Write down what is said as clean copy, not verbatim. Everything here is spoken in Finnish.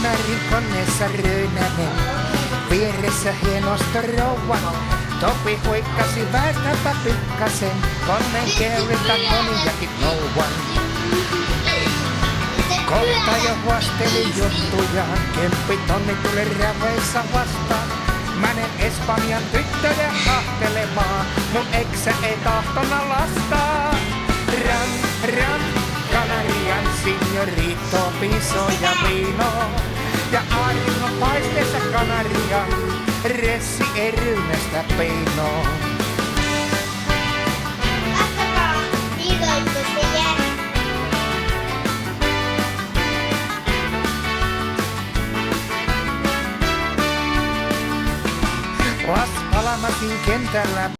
Kanarin koneessa ryynänen, vieressä hienosta rouva. Topi huikkasi vääntäpä pikkasen, koneen keurilta konijakit nouvan. Kohta jo huosteli juttujaan, kemppi tonni tuli räveissa vastaan. Mänen Espanjan tyttöjä kahtelemaan, mun eksä ei tahtona lastaa. Ram, Kanarian signorito, piso ja vino. Ja auringon paisteessa Kanaria, ressi ei ryynästä peinoa. Las Palamasin kentällä